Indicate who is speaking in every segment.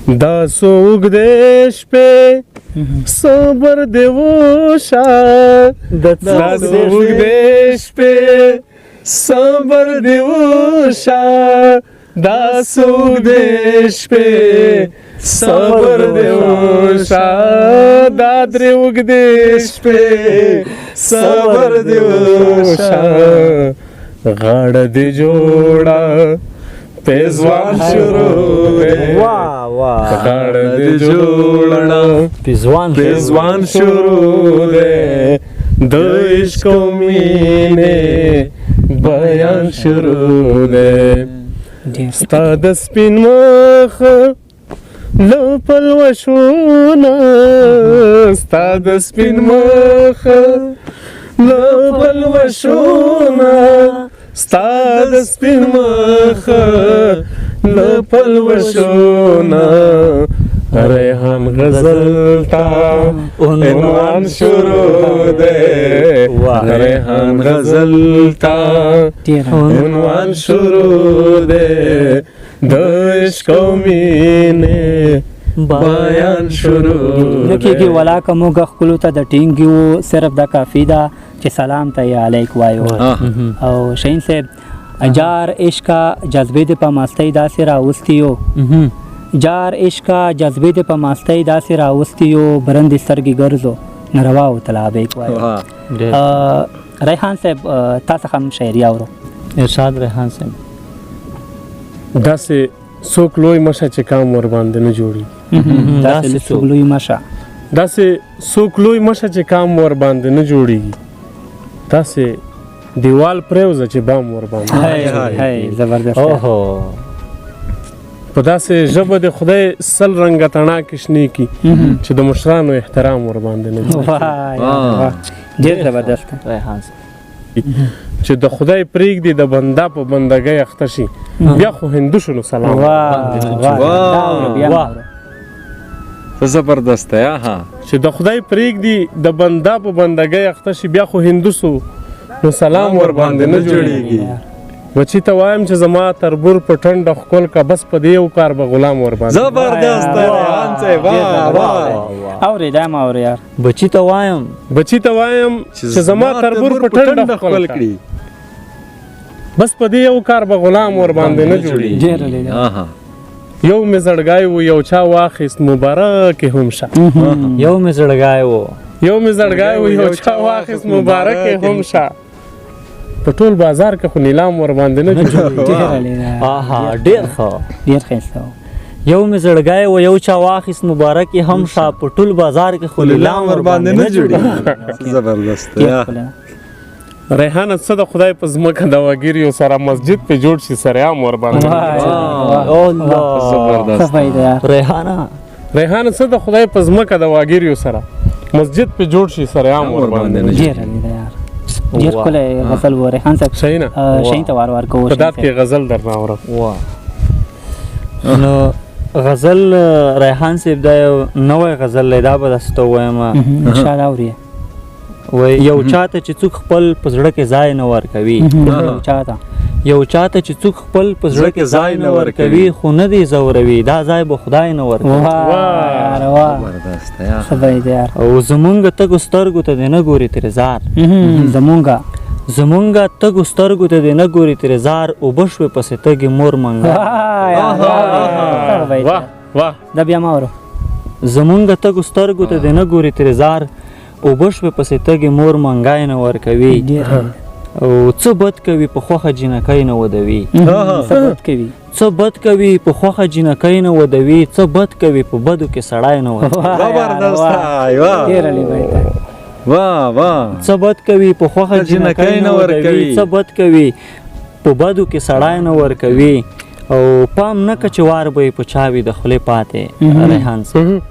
Speaker 1: دا څوک دې شپې صبر دې وشه دا څوک دې شپې صبر دې وشه دا څوک دې شپې صبر دې وشه دا درې اوږدې شپې صبر دې وشه غاړه دې جوړه پیزوان شروع دے غاړه دې جوړه پیزوان شروع دے د عشق و مینې بیان شروع دے ستا د سپین مخ له پلوشونه ستا د سپین مخ له پلوشونه ستا د سپین مخ له پلوشونه ریحان غزل تا عنوان شروع دے ریحان غزل تا عنوان شروع دے د عشق و مینې بیان شروع
Speaker 2: لکه ولا کومو غخلو ته د ټینګو صرف د کافی دا چې سلام ته علیک وایو او شین صاحب جار عشق جذبه د پماستی داسې راوستیو جار عشق جذبه د پماستی داسې راوستیو برند سرګي ګرځو نروا او طلبه وایو ریحان صاحب تاسو هم شاعري اورو
Speaker 3: ارشاد ریحان صاحب
Speaker 1: داسې څوک لوی مشه چې کام ور باندې نه جوړي
Speaker 2: داسې څوک لوی مشه
Speaker 1: داسې څوک لوی مشه چې کام ور باندې نه جوړیږي داسې دیوال پرېوځه چې بام ور باندې
Speaker 2: هاي زبردست
Speaker 1: په داسې ژبه د خدای سل رنګه تڼاکې شنې کي چې د مشرانو احترام ور باندې نه
Speaker 2: ډېر زبردست
Speaker 3: ریحان
Speaker 1: چې د خدای پرېږدي د بنده په بندګۍ اخته شي بیا خو هندو شنو سلام
Speaker 4: زبردست دی
Speaker 1: چې د خدای پرېږدي د بنده په بندګۍ اخته شي بیا خو هندو سو نو سلام ور باندې نه جوړیږي بچی ته وایم چې زما تربور په ټنډه ښکل کا بس په دې یو کار به غلام ور باندې
Speaker 4: زبردست دی ریحان صاحب
Speaker 2: اورې دا ما اورې یار
Speaker 3: بچی ته وایم
Speaker 1: چې زما تربور په ټنډه ښکل کړي بس په دې یو کار به غلام ور باندې نه جوړیږي یو مې زړګی و یو چا واخیست مبارک هم شه
Speaker 3: یو مې زړګی و
Speaker 1: یو چا واخیست مبارک هم شه په ټول بازار کې خو نیلام ور باندې نه جوړیږي
Speaker 3: ډېر ښه یو مې زړګی و یو چا واخیست مبارک هم شه په ټول بازار کې خو نیلام ور باندې نه جوړیږي
Speaker 4: زبردست
Speaker 1: ریحانه څه د خدای په ځمکه د وګیریو سره مسجد په جوړ شي سریام ور باندې ریحانه څه د خدای په ځمکه د وګیریو سره مسجد په جوړ شي سریام ور باندې
Speaker 2: ډېر ښکلی غزل و ریحان صاحب شهین ته وار کوو
Speaker 1: په داد کې غزل درنه اورم
Speaker 3: نو غزل ریحان صاحب دا یو نوی غزل دی دا به داسې ته ووایم
Speaker 2: انشاءالله اورې
Speaker 3: یو چاته چې څوک خپل په زړه کې ځای نه ورکوي یو چاته چې څوک خپل په زړه کې ځای نه ورکوي خو نه دی ځوروي دا ځای به خدای نه ورکوي او زمونږ تګو سترګو ته دې نه ګوري ترې زار زمونږ تګو سترګو ته دې نه ګوري ترې زار اوبه شوې پسې تګې مور منګه
Speaker 2: دا بیا ما اورو
Speaker 3: زمونږ تګو سترګو ته دې نه ګوري ترې زار اوبه شوې پسې تګې مور منګای نه ورکوي او څه بد کوي په خوښه جنکۍ نه ودوي څه بد کوي په خوښه جنکۍ نه ودوي څه بد کوي په بدو کې سړی نه ودوي څه بد کوي په خوښه جنکۍ نه ورکوي څه بد کوي په بدو کې سړی نه ورکوي او پام نه که چې وار به یې په چاوي د خولې پاتې ریحان صاحب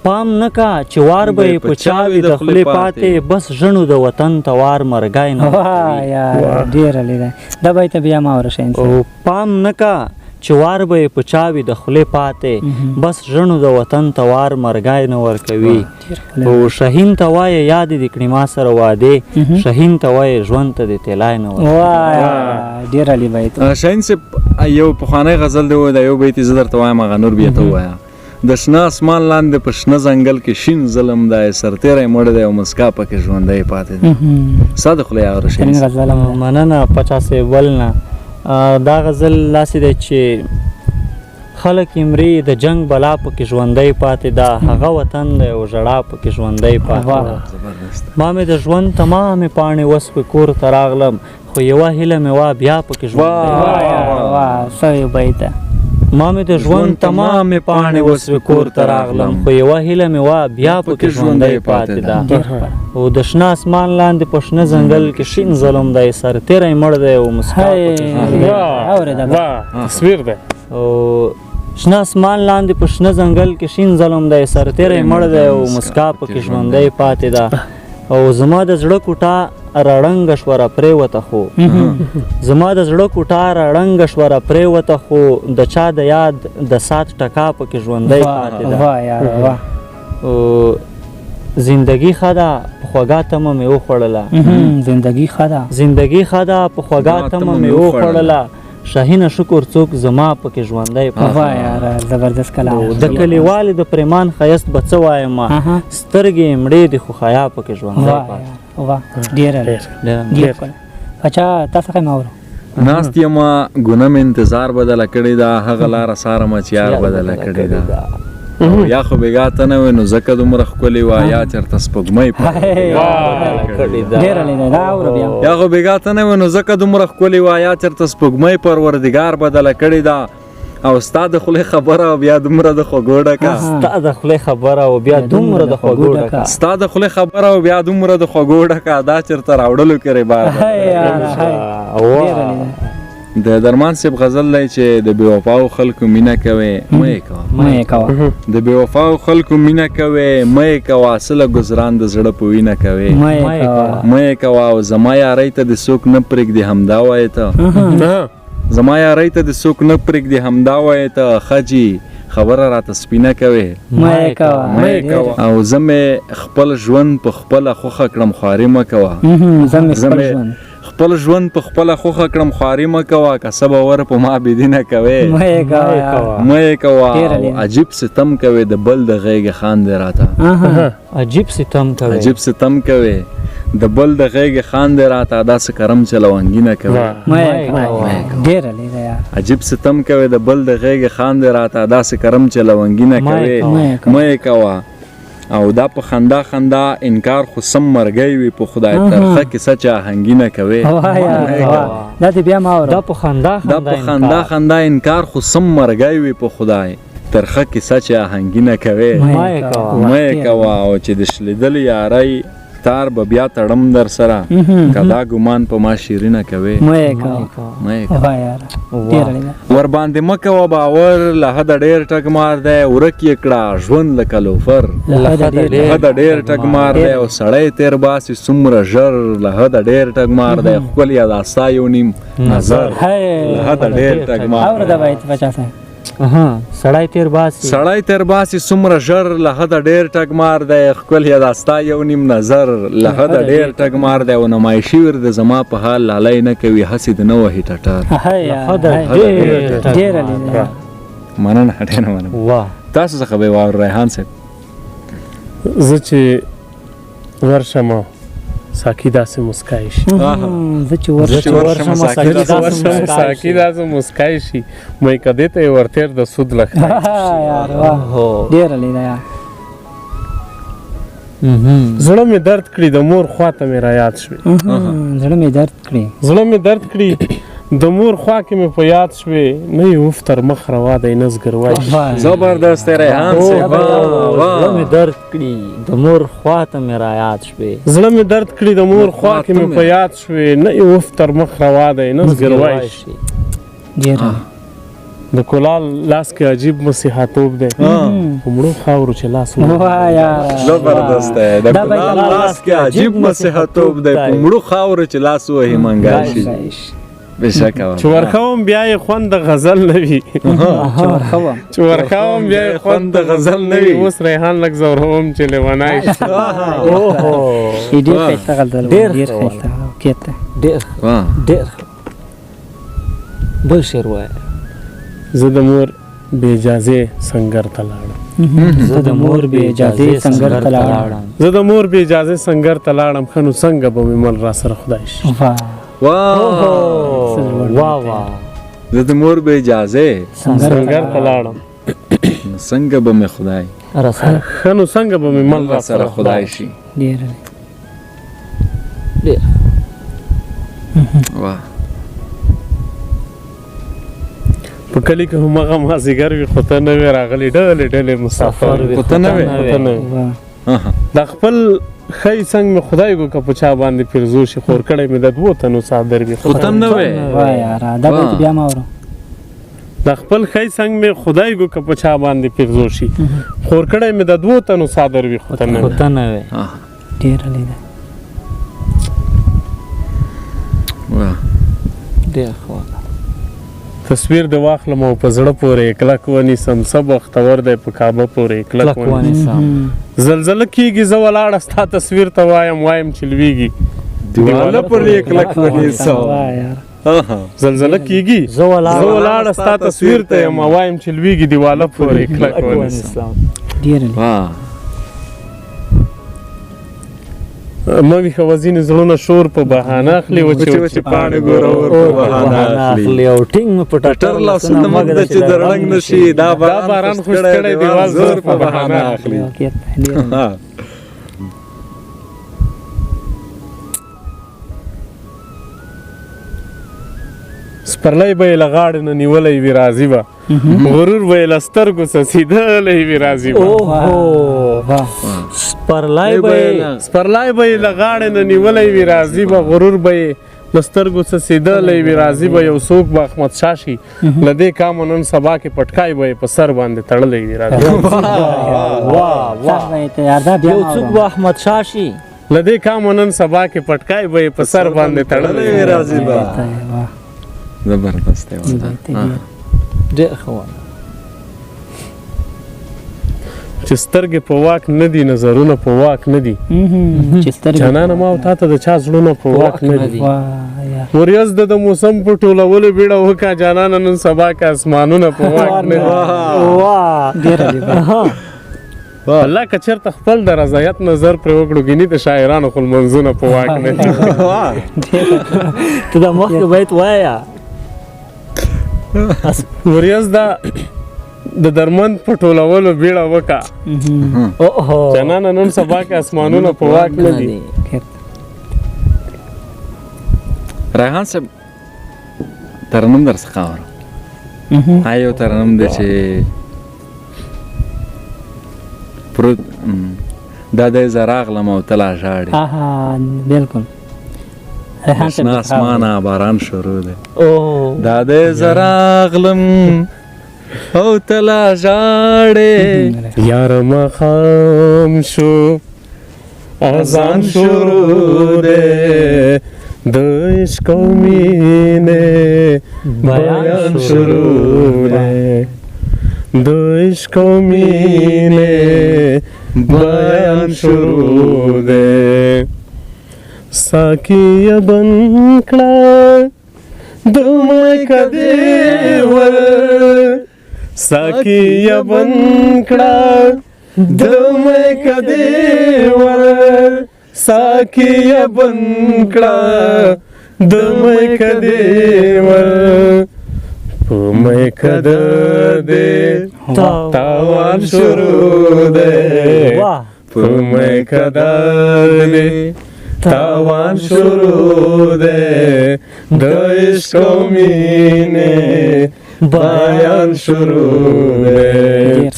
Speaker 3: پام نه کا چې وار به یې په چاوي د خولې پاتې بس ژڼو د وطن ته وار مرګی نه
Speaker 2: ډېره لیده دا به ته بیا ما ورشین
Speaker 3: او پام نه کا چې وار به یې په چاوي د خولې پاتې بس ژڼو د وطن ته وار مرګی نه ورکوي او شهین ته وایه یاد دې کړي ما سره وعدې شهین ته وایه ژوند ته دې طلای نه
Speaker 2: ورکوي ډېر علی بیت
Speaker 4: شهین صاحب یو پخوانی غزل دی دا یو بیت زه درته وایم هغه نور بیا ته ووایه د شنه اسمان لاندې په شنه ځنګل کې شین ظلم دی سرتیری مړ دی او مسکا پکې ژوندی پاتې دی ستا د خولې اورو شین
Speaker 3: مننه پچا صاحب ولنه دا غزل داسې دی چې خلک یې مري د جنگ بلا پکې ژوندی پاتې ده هغه وطن دی او ژړا پکې ژوندی پاتې ده ما مې د ژوند تمامې پاڼې وسوې کور ته راغلم خو یوه هیله مې وه بیا پکې ژوندی ما مې د ژوند تمامې پاڼې وسوې کور ته راغلم خو یوه هیله مې وه بیا پکې ژوندی پاتې ده او د شنه اسمان لاندې په شنه ځنګل کې شین ظلم دی سرتیری مړ دی او مسکا پکې ژوندی
Speaker 1: تصویر دی
Speaker 3: او شنه اسمان لاندې په شنه ځنګل کې شین ظلم دی سرتیری مړ دی او مسکا پکې ژوندی پاتې ده او زما د زړه کوټه راړنګه شوه راپرېوته خو زما د زړه کوټه راړنګه شوه راپرېوته خو د چا د یاد د سات ټکا پکې ژوندی پاتې ده زندګي ښه ده په خوږه تمه مې وخوړله
Speaker 2: زندګي ښه ده
Speaker 3: زندګي ښه ده په خوږه تمه مې وخوړله شاهینه شکر څوک زما پکې ژوندی
Speaker 2: زبردست کلام
Speaker 3: د کلیوالې د پریمان ښایست به څه وایم سترګې یې مړې دي خو حیا پکې ژوندی
Speaker 2: ډېره پچا تا څخه مې اورو
Speaker 4: ناست یمه ګونه مې انتظار بدله کړې ده هغه لاره څارمه چې یار بدله کړې ده یا خو بېګا ته نه وې نو ځکه دومره ښکلې وه یا چېرته سپوږمۍ یا خو بېګا ته نه وې نو ځکه دومره ښکلې وه یا چېرته سپوږمۍ پروردګار بدله کړې ده او ستا د خولې خبره او بیا دومره د خوږو ډکه
Speaker 3: ستا د خولې خبره او بیا دومره د خوږو ډکه
Speaker 4: ستا د خولې خبره او بیا دومره د خوږو ډکه دا چېرته راوړلو کې ربار د درمان صاحب غزل دی چې د بې وفاو خلکو مینه کوې مه یې کوه د بې وفاو خلکو مینه کوې مه یې کوه څه له ګزران د زړه په وینه کوې مه یې کوه او زما یارۍ ته د څوک نه پرېږدي همدا وایې ته زما یارۍ ته د څوک نه پرېږدي همدا وایې ته ښه خبره راته سپینه کوې
Speaker 2: مه یې کوه
Speaker 4: او زه مې خپل ژوند په خپله خوښه کړم خواري مه کوه خپل ژوند په خپله خوښه کړم خواري مه کوه که څه به ور په ما بېدینه کوې مه یې کوه او عجیب ستم کوې د بل د غېږې خاندې راته
Speaker 3: عجیب ستم
Speaker 4: کوې د بل د غېږې خاندې راته داسې کرم چې لونګینه کوې عجیب ستم کوې د بل د غېږې خاندې راته داسې کرم چې لونګینه کوې مه یې کوه او دا په خندا انکار خو سم مرګی وي په خدای ترخه کیسه چې آهنګینه کوې
Speaker 3: دا په
Speaker 4: خندا انکار خو سم مرګی وي په خدای ترخه کیسه چې آهنګینه کوې مه یې کوه او چې د شلیدلې یارۍ تار به بیا تړم در سره که دا ګمان په ما شیرینه کوې
Speaker 2: مه یې کوه
Speaker 4: ور باندې مه کوه باور له حده ډېر ټګمار دی ورک یې کړه ژوند لکه لوفر له حده ډېر ټګمار دی او سړی تېر باسي څومره ژر له حده ډېر ټګمار دی ښکلې دا ستا یو نیم نظر له حده ډېر ټګمار
Speaker 3: سړی تېر
Speaker 4: باسي څومره ژر له حده ډېر ټګمار دی ښکلې دا ستا یو نیم نظر له حده ډېر ټګمار دی او نمایشي ور د زما په حال لالی نه کوي هسې د نه وهي ټټر مننه ډېره مننه تاسو څخه به واورو ریحان صاحب
Speaker 1: زه چې ورشم ساقي داسې مسکای شي ساقي داسې مسکای شي مې کدې ته ورتېر د سود لخت زړه مې درد کړي د مور خواته مې را یاد شوې
Speaker 2: زړه مې
Speaker 1: درد کړي د مور خوا کې مې په یاد شوې نه یې اوف تر مخ روا دی نزګر وای
Speaker 4: زبردست ریحان صاحب
Speaker 3: زړه مې درد کړي د مور خوا ته مې را یاد شوې
Speaker 1: زړه مې درد کړي د مور خوا کې مې په یاد شوې نه یې اوف تر مخ روا دی نزګر وای د کولال لاس کې عجیب مسیحاتوب دی مړو خاورو چې لاس
Speaker 4: زبردست دی د کولال لاس کې عجیب مسیحاتوب دی مړو خاورو چې لاس وهي منګای شي
Speaker 1: چې ورخوم بیا یې خوند د غزل نه وي اوس ریحان لږ زوروم چې لیونی
Speaker 3: ډېر بل شعر وایه
Speaker 1: زه د مور بې اجازې سنګر ته لاړم
Speaker 2: زه د مور بې اجازې سنګر ته لاړم
Speaker 1: زه د مور بې اجازې سنګر ته لاړم ښه نو څنګه به مې مل را سره خدای شي
Speaker 3: واه
Speaker 4: زه د مور بې اجازې
Speaker 1: سنګر ته لاړم
Speaker 4: څنګه به مې خدای
Speaker 1: ښه نو څنګه به مې مل را
Speaker 4: سره خدای شي
Speaker 2: ډېر
Speaker 4: واه
Speaker 1: په کلي کې هماغه مازدیګر وي خو ته نه وې راغلی ډلې مسافر
Speaker 4: خو ته نه وې
Speaker 1: د خپل ښی څنګ مې خدای کو که په چا باندې پیرزو شي خور کړی مې د 2 تنو څادر وي
Speaker 4: خو ته نه وې
Speaker 2: وای یاره دا بیت بیا ما اورم
Speaker 1: د خپل ښی څنګ مې خدای کو که په چا باندې پیرزو شي خور کړی مې د 2 تنو څادر وي خو ته نه وې
Speaker 2: ډېره لیده
Speaker 4: واه
Speaker 3: ډېر ښه
Speaker 1: تصویر د واخلم او په زړه پورې کلک ونیسم څه بختور دی په کعبه پورې کلک ونیسم زلزله کېږي زه ولاړه ستا تصویر ته وایم چې لویږي
Speaker 4: دیواله پورې کلک ونیسم
Speaker 1: زلزله کېږي زه ولاړه ستا تصویر ته یم وایم چې لویږي دیواله پورې کلک ونیسم
Speaker 2: ډېره
Speaker 4: واه
Speaker 1: مه ویښه وزینې زړونه شور په بهانه اخلي وچې پاڼې ګورور په بهانه
Speaker 3: اخلي او ټینګ مې په
Speaker 4: ټټر لاسونه مګ د چې د رنګ نشي دا
Speaker 1: باران خوش کړی دیوال زور په بهانه اخلي سپرلی به یې له غاړې نه نیولی وي راضي به غرور به یې له سترګو څڅېدلی وي راضي به
Speaker 3: سپرلی به
Speaker 1: یې له غاړې نه نیولی وي راضي به غرور به یې له سترګو څڅېدلی وي راضي به یو څوک به احمدشاه شي له دې کامه نن سبا کې پټکای به یې په سر باندې تړلی وي راضي
Speaker 3: یو څوک به احمدشاه شي
Speaker 1: له دې کامه نن سبا کې پټکای به یې په سر باندې تړلی وي راضي به
Speaker 4: زبردست دی
Speaker 3: ډېر ښه
Speaker 1: چې سترګې په واک نه دي نظرونه په واک نه دي جانانه ما او تا ته د چا زړونه په واک نه دي وریځ د موسم په ټولولو بیړه وکړه جانانه نن سبا که اسمانونه په واک نه دي الله که چېرته خپل د رضایت نظر پرې وکړو ګیني د شاعرانو خو لمنځونه په واک نه دي
Speaker 3: ته دا مخکې بیت وایه
Speaker 1: وریځ د درمند په ټولولو بیړه وکړه جانانه نن سبا کې اسمانونه په واک نه دي
Speaker 4: ریحان صاحب ترنم درڅخه اورم یو ترنم دی چې دا دی زه راغلم او ته لا ژاړې
Speaker 2: بلکل
Speaker 4: شنه اسمانه باران شروع دی دا دی زه راغلم او ته لا ژاړې
Speaker 1: یاره ماښام شو اذان شروع دی د عشق او مینې بیان شروع دی د عشق او مینې بیان شروع دی ساقیه بند کړه د میکه دیور ساقیه بند کړه د میکه دیور ساقیه بند کړه د میکه دیور په میکه د دې تاوان شروع دی په میکه د دې تاوان شروع دی د عشق او مینې بیان شروع دی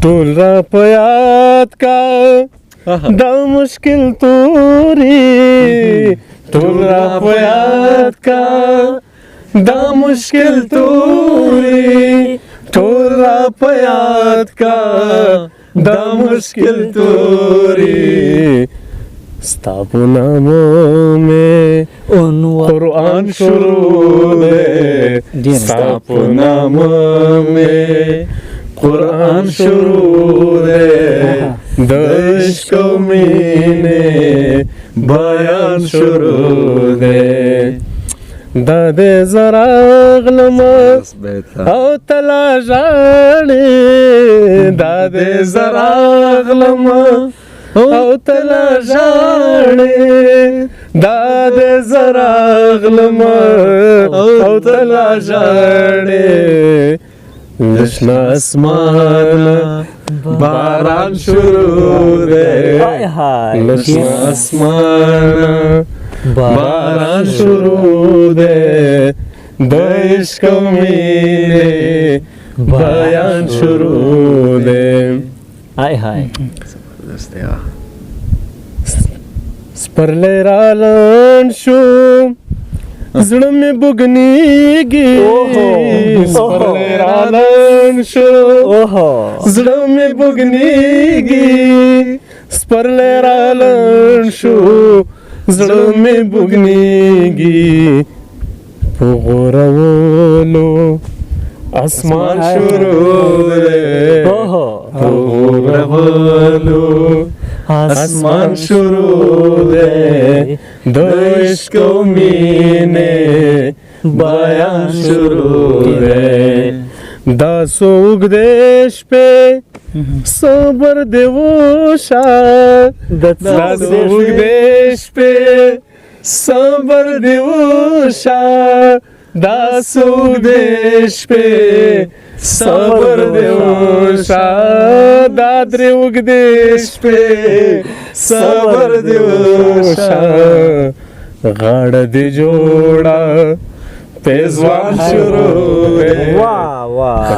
Speaker 1: ټول را په یاد کا دا مشکل توري ټول را په یاد کا دا مشکل توري ټول را په یاد کا دا مشکل توری ستا په نامو میں قرآن شروع دے ستا په نامو میں قرآن شروع دے د عشق او مینې بیان شروع دے دا دې زراغلم او تلا ژاړې دا دې زراغلم او تلا ژاړې دا دې زراغلم او تلا ژاړې لشنا اسمان باران شروع دے لشنا اسمان باران شروع دے د عشق و مینے بیان شروع دے
Speaker 3: هاي هاي
Speaker 1: سپرلی رالن شو زړه مې بوګنیږي سپرلی رالن شو زړه مې بوګنیږي سپرلی رالن شو زړه مې بوګنیږي په غورولو اسمان شروع دی په غورولو اسمان شروع دی د عشق و مینې بیان شروع دی دا څوک دی شپې صبر دی وشه دا څوک دی شپې صبر دی وشه دا څوک دی شپې صبر دی وشه دا درې اوږدې شپې صبر دی وشه غاړه دې جوړه پیزوان شروع دی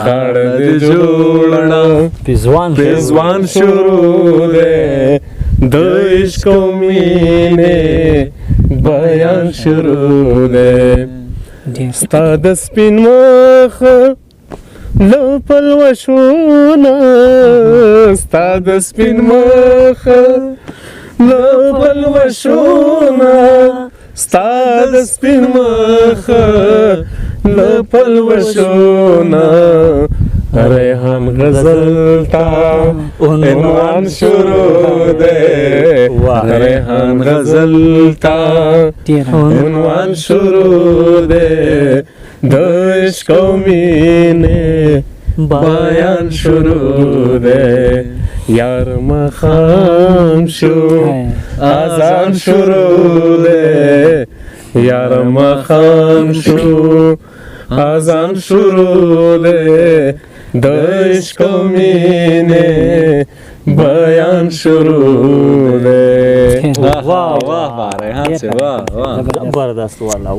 Speaker 1: غاړه دې جوړه پیزوان شروع دی د عشق و مینې بیان شروع دی ستا د سپین مخ له پلوشونه ستا د سپین مخ له پلوشونه ستا د سپین مخ له پلوشونه ریحان غزل تا عنوان شروع دی ریحان غزل تا عنوان شروع دی د عشق و مینې بیان شروع دی یار مخام شو اذان شروع دی یار مخام شو اذان شروع دی د عشق و مینې بیان شروع دی
Speaker 3: واہ واہ ریحان سے واہ واہ زبردست والا